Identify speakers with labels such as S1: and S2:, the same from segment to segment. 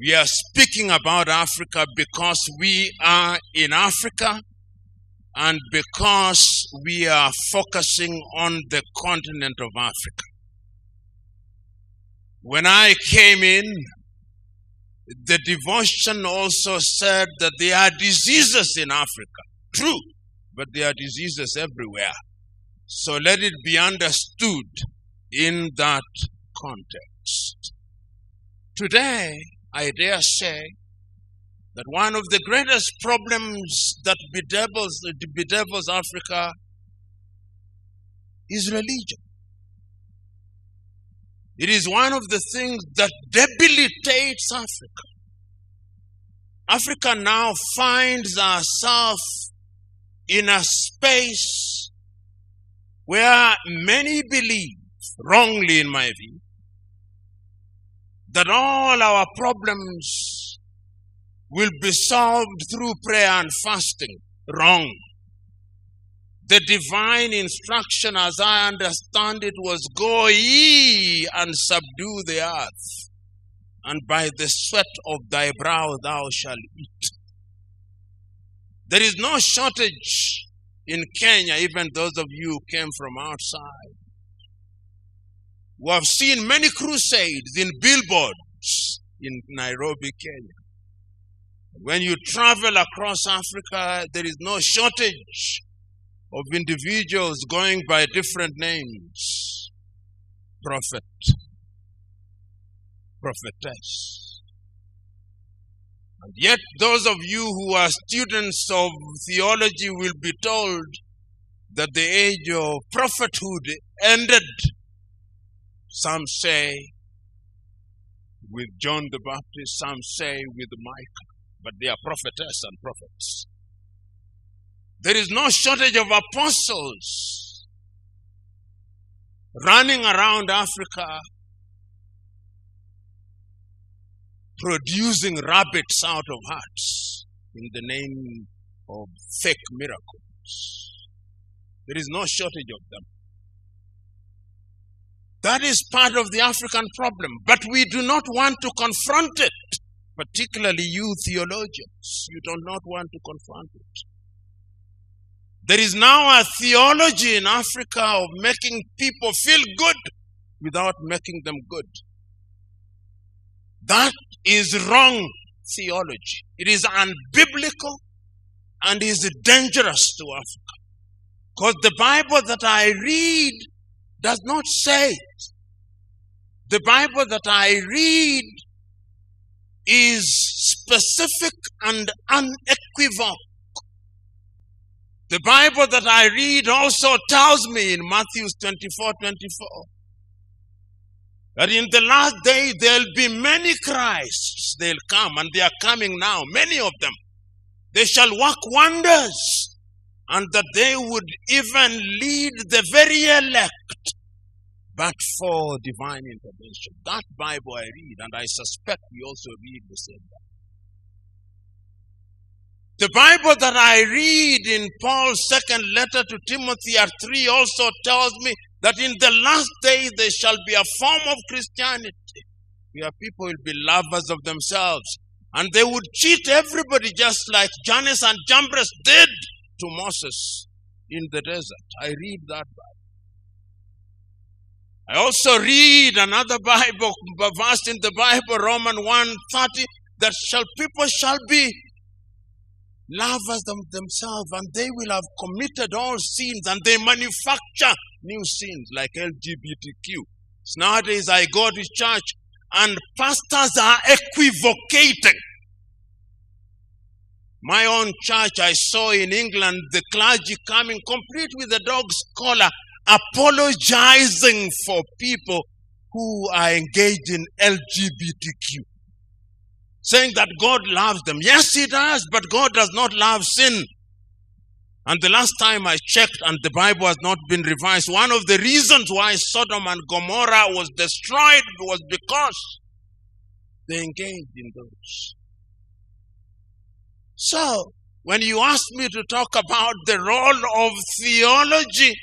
S1: We are speaking about Africa because we are in Africa and because we are focusing on the continent of Africa. When I came in, the devotion also said that there are diseases in Africa. True, but there are diseases everywhere. So let it be understood in that context. Today, I dare say that one of the greatest problems that bedevils Africa is religion. It is one of the things that debilitates Africa. Africa now finds herself in a space where many believe, wrongly in my view, that all our problems will be solved through prayer and fasting. Wrong. The divine instruction, as I understand it, was go ye and subdue the earth, and by the sweat of thy brow thou shalt eat. There is no shortage in Kenya, even those of you who came from outside. We have seen many crusades in billboards in Nairobi, Kenya. When you travel across Africa, there is no shortage of individuals going by different names. Prophet, prophetess. And yet those of you who are students of theology will be told that the age of prophethood ended, some say with John the Baptist, some say with Micah, but they are prophetess and prophets. There is no shortage of apostles running around Africa producing rabbits out of hats in the name of fake miracles. There is no shortage of them. That is part of the African problem, but we do not want to confront it, particularly you theologians. You do not want to confront it. There is now a theology in Africa of making people feel good without making them good. That is wrong theology. It is unbiblical and is dangerous to Africa. Because the Bible that I read does not say it. The Bible that I read is specific and unequivocal. The Bible that I read also tells me in Matthew 24:24 that in the last day there will be many Christs. They'll come, and they are coming now, many of them. They shall work wonders, and that they would even lead the very elect, but for divine intervention. That Bible I read, and I suspect we also read the same Bible. The Bible that I read in Paul's second letter to Timothy at 3 also tells me that in the last day there shall be a form of Christianity where people will be lovers of themselves, and they would cheat everybody just like Jannes and Jambres did to Moses in the desert. I read that Bible. I also read another Bible verse in the Bible, Romans 1:30, that people shall be lovers of themselves, and they will have committed all sins, and they manufacture new sins like LGBTQ. So nowadays I go to church and pastors are equivocating. My own church, I saw in England the clergy coming complete with a dog's collar, apologizing for people who are engaged in LGBTQ. Saying that God loves them. Yes, He does, but God does not love sin. And the last time I checked, and the Bible has not been revised, one of the reasons why Sodom and Gomorrah was destroyed was because they engaged in those. So, when you ask me to talk about the role of theology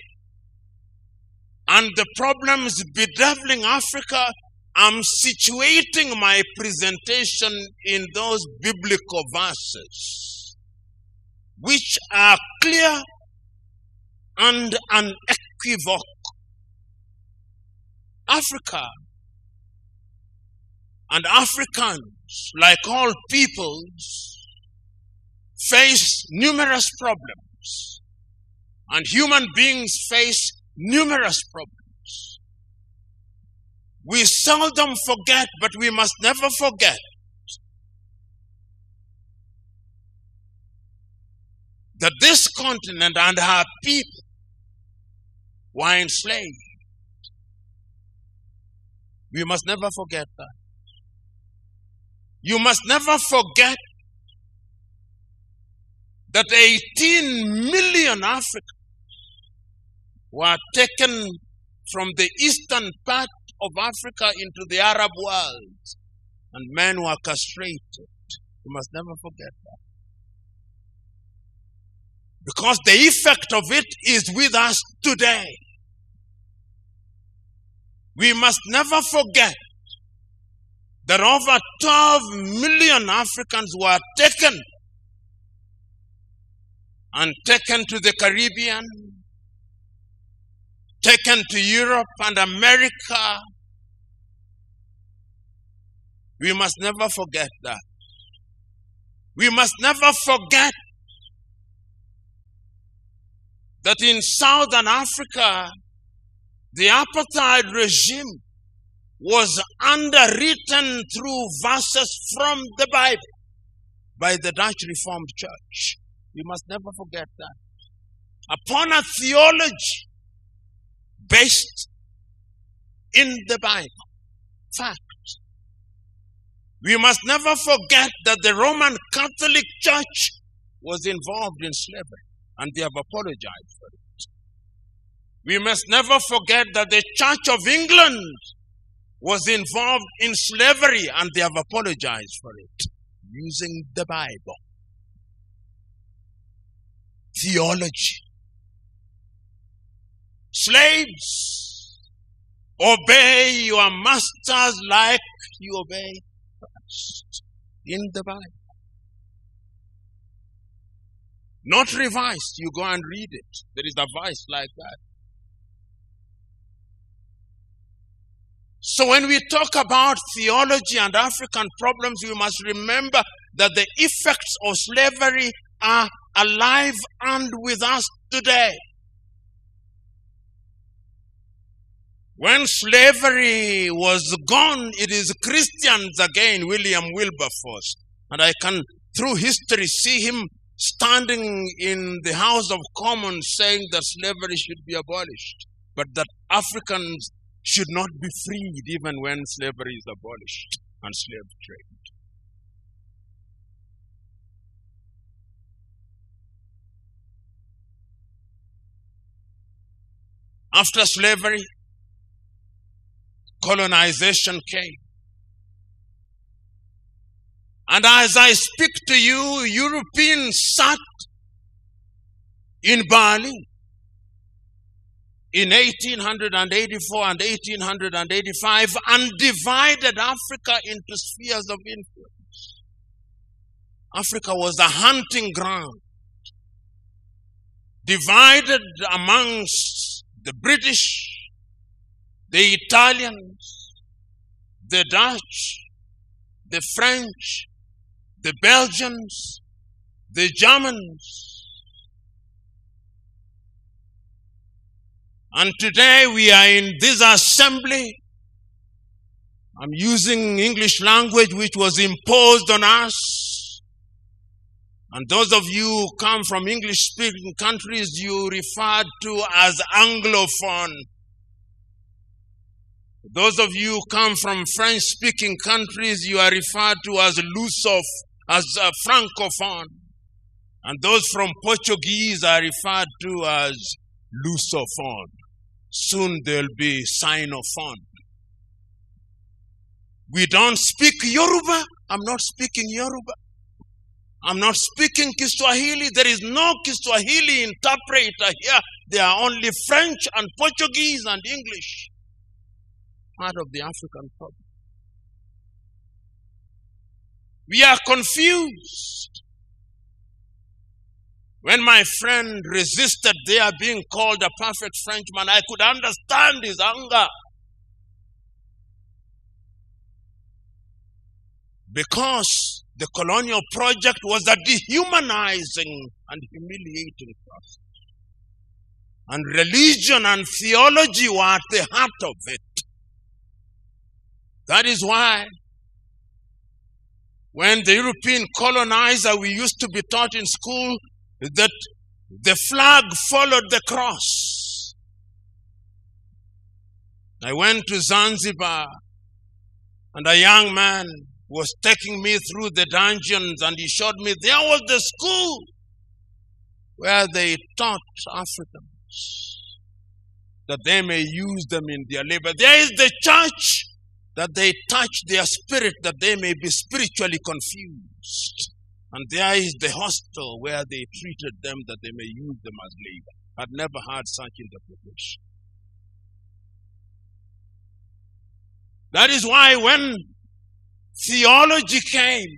S1: and the problems bedeviling Africa, I'm situating my presentation in those biblical verses, which are clear and unequivocal. Africa and Africans, like all peoples, face numerous problems, and human beings face numerous problems. We seldom forget, but we must never forget that this continent and our people were enslaved. We must never forget that. You must never forget that 18 million Africans were taken from the eastern part of Africa into the Arab world, and men were castrated. You must never forget that. Because the effect of it is with us today. We must never forget that over 12 million Africans were taken to the Caribbean, taken to Europe and America. We must never forget that. We must never forget that in Southern Africa, the apartheid regime was underwritten through verses from the Bible by the Dutch Reformed Church. We must never forget that. Upon a theology based in the Bible. Fact. We must never forget that the Roman Catholic Church was involved in slavery, and they have apologized for it. We must never forget that the Church of England was involved in slavery, and they have apologized for it, using the Bible. Theology. Slaves, obey your masters like you obey Christ. In the Bible. Not revised. You go and read it. There is a verse like that. So when we talk about theology and African problems, we must remember that the effects of slavery are alive and with us today. When slavery was gone, it is Christians again, William Wilberforce. And I can, through history, see him standing in the House of Commons saying that slavery should be abolished, but that Africans should not be freed even when slavery is abolished and slave trade. After slavery, colonization came. And as I speak to you, Europeans sat in Berlin in 1884 and 1885 and divided Africa into spheres of influence. Africa was a hunting ground, divided amongst the British, the Italians, the Dutch, the French, the Belgians, the Germans. And today we are in this assembly. I'm using English language which was imposed on us. And those of you who come from English-speaking countries, you refer to as Anglophone. Those of you who come from French-speaking countries, you are referred to as Francophone. And those from Portuguese are referred to as Lusophone. Soon there'll be Sinophone. We don't speak Yoruba. I'm not speaking Yoruba. I'm not speaking Kiswahili. There is no Kiswahili interpreter here. There are only French and Portuguese and English. Part of the African problem. We are confused. When my friend resisted their being called a perfect Frenchman, I could understand his anger. Because the colonial project was a dehumanizing and humiliating process. And religion and theology were at the heart of it. That is why when the European colonizer, we used to be taught in school that the flag followed the cross. I went to Zanzibar and a young man was taking me through the dungeons and he showed me there was the school where they taught Africans that they may use them in their labor. There is the church that they touch their spirit that they may be spiritually confused. And there is the hostel where they treated them that they may use them as labor. I'd never heard such interpretation. That is why when theology came,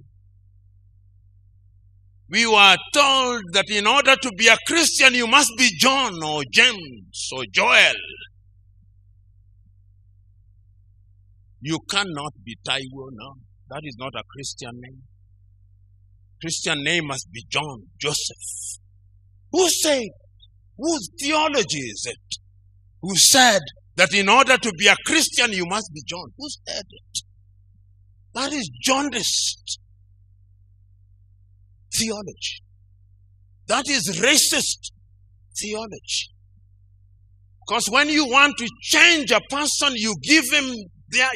S1: we were told that in order to be a Christian, you must be John or James or Joel. You cannot be Taiwo now. That is not a Christian name. Christian name must be John, Joseph. Who said? Whose theology is it? Who said that in order to be a Christian, you must be John? Who said it? That is jaundiced theology. That is racist theology. Because when you want to change a person, you give him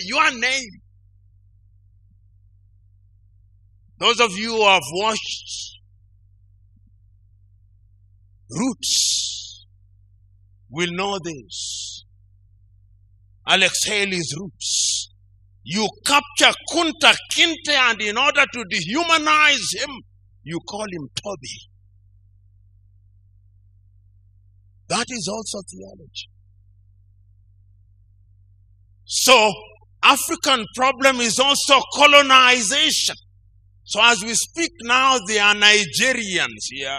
S1: your name. Those of you who have watched Roots will know this. Alex Haley's Roots. You capture Kunta Kinte and in order to dehumanize him, you call him Toby. That is also theology. So, African problem is also colonization. So as we speak now, there are Nigerians here.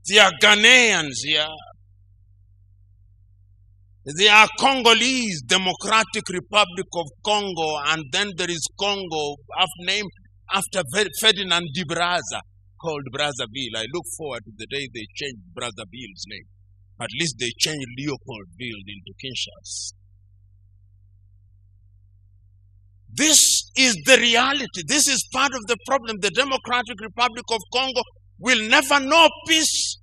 S1: There are Ghanaians here. There are Congolese, Democratic Republic of Congo, and then there is Congo, named after Ferdinand de Brazza, called Brazzaville. I look forward to the day they change Brazzaville's name. At least they changed Leopoldville into Kinshasa. This is the reality. This is part of the problem. The Democratic Republic of Congo will never know peace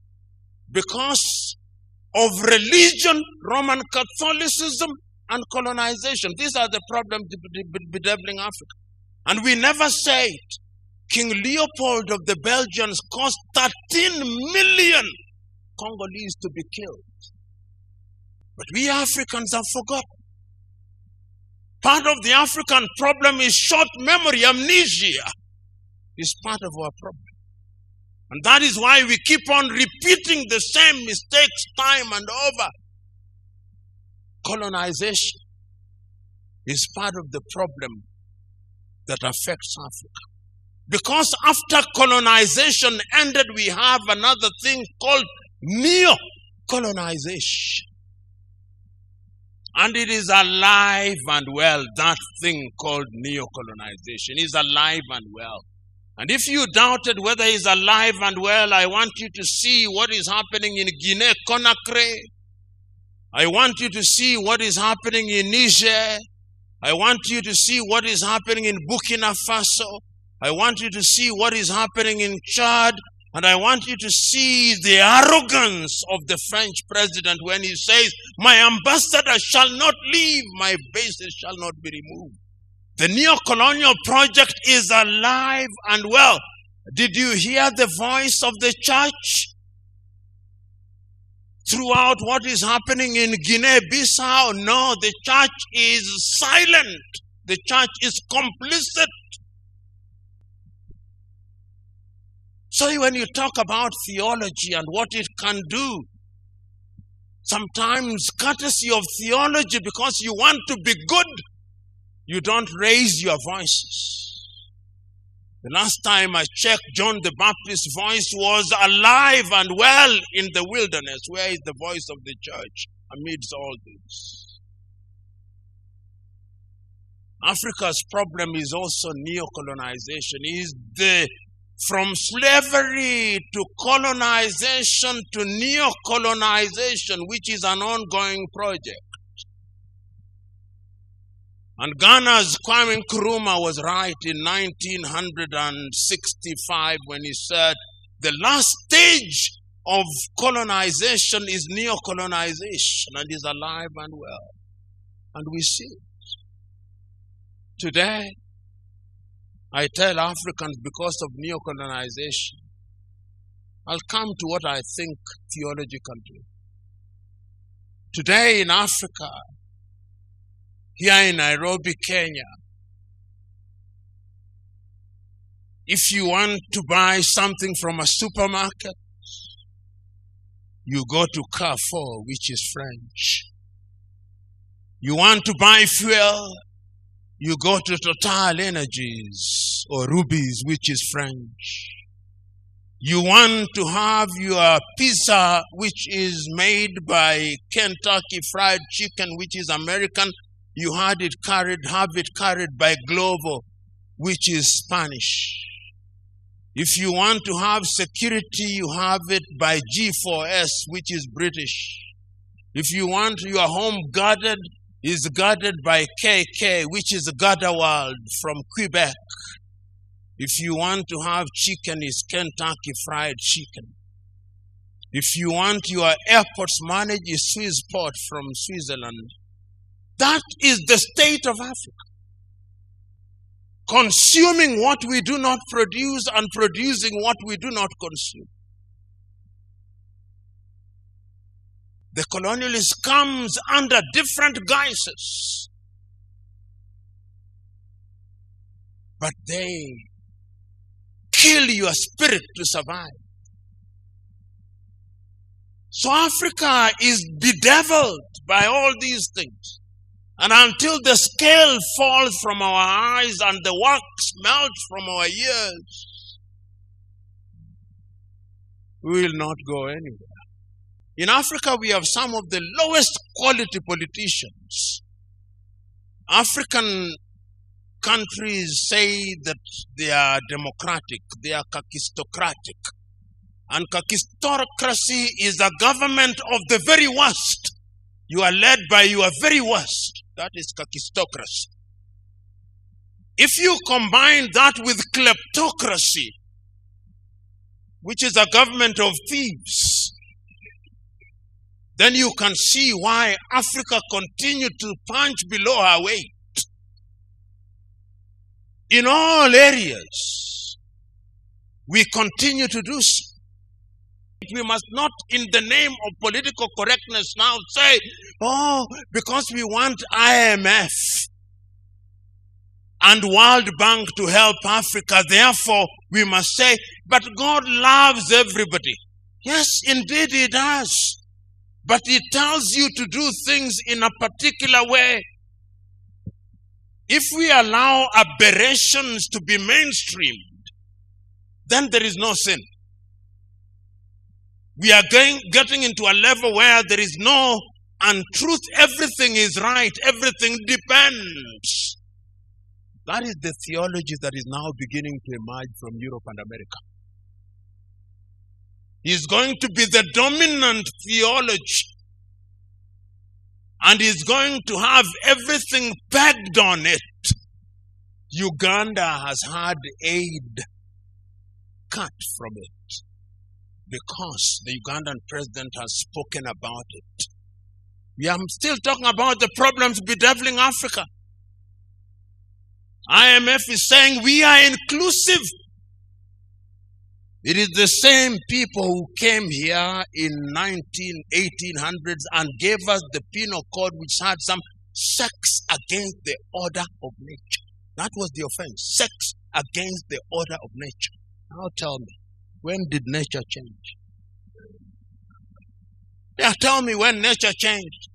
S1: because of religion, Roman Catholicism, and colonization. These are the problems bedeviling Africa. And we never say it. King Leopold of the Belgians caused 13 million Congolese to be killed. But we Africans have forgotten. Part of the African problem is short memory, amnesia is part of our problem. And that is why we keep on repeating the same mistakes time and over. Colonization is part of the problem that affects Africa. Because after colonization ended, we have another thing called neo-colonization. And it is alive and well. That thing called neo-colonization is alive and well. And if you doubted whether it's alive and well, I want you to see what is happening in Guinea-Conakry. I want you to see what is happening in Niger. I want you to see what is happening in Burkina Faso. I want you to see what is happening in Chad. And I want you to see the arrogance of the French president when he says, my ambassador shall not leave, my bases shall not be removed. The neo-colonial project is alive and well. Did you hear the voice of the church throughout what is happening in Guinea-Bissau? No, the church is silent. The church is complicit. So when you talk about theology and what it can do, sometimes courtesy of theology, because you want to be good, you don't raise your voices. The last time I checked, John the Baptist's voice was alive and well in the wilderness. Where is the voice of the church amidst all this? Africa's problem is also neo-colonization. From slavery to colonization to neo-colonization, which is an ongoing project. And Ghana's Kwame Nkrumah was right in 1965 when he said the last stage of colonization is neo-colonization, and is alive and well. And we see it. Today, I tell Africans, because of neo-colonization, I'll come to what I think theology can do. Today in Africa, here in Nairobi, Kenya, if you want to buy something from a supermarket, you go to Carrefour, which is French. You want to buy fuel, you go to Total Energies or Rubies, which is French. You want to have your pizza, which is made by Kentucky Fried Chicken, which is American. You have it carried by Glovo, which is Spanish. If you want to have security, you have it by G4S, which is British. If you want your home guarded, is guarded by KK, which is Gardewald from Quebec. If you want to have chicken, is Kentucky Fried Chicken. If you want your airports managed, is Swissport from Switzerland. That is the state of Africa. Consuming what we do not produce and producing what we do not consume. The colonialist comes under different guises, but they kill your spirit to survive. So Africa is bedeviled by all these things. And until the scale falls from our eyes and the wax melts from our ears, we will not go anywhere. In Africa, we have some of the lowest quality politicians. African countries say that they are democratic, they are kakistocratic. And kakistocracy is a government of the very worst. You are led by your very worst. That is kakistocracy. If you combine that with kleptocracy, which is a government of thieves, then you can see why Africa continued to punch below her weight. In all areas, we continue to do so. We must not, in the name of political correctness, now say, oh, because we want IMF and World Bank to help Africa, therefore we must say, but God loves everybody. Yes, indeed He does. But He tells you to do things in a particular way. If we allow aberrations to be mainstreamed, then there is no sin. We are getting into a level where there is no untruth. Everything is right. Everything depends. That is the theology that is now beginning to emerge from Europe and America. Is going to be the dominant theology. And is going to have everything pegged on it. Uganda has had aid cut from it because the Ugandan president has spoken about it. We are still talking about the problems bedeviling Africa. IMF is saying we are inclusive. It is the same people who came here in 1800s and gave us the penal code, which had some sex against the order of nature. That was the offense, sex against the order of nature. Now tell me, when did nature change? Yeah, tell me when nature changed.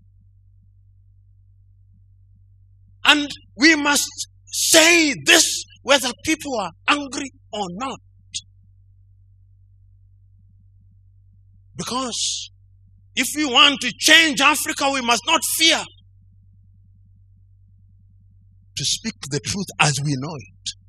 S1: And we must say this whether people are angry or not. Because if we want to change Africa, we must not fear to speak the truth as we know it.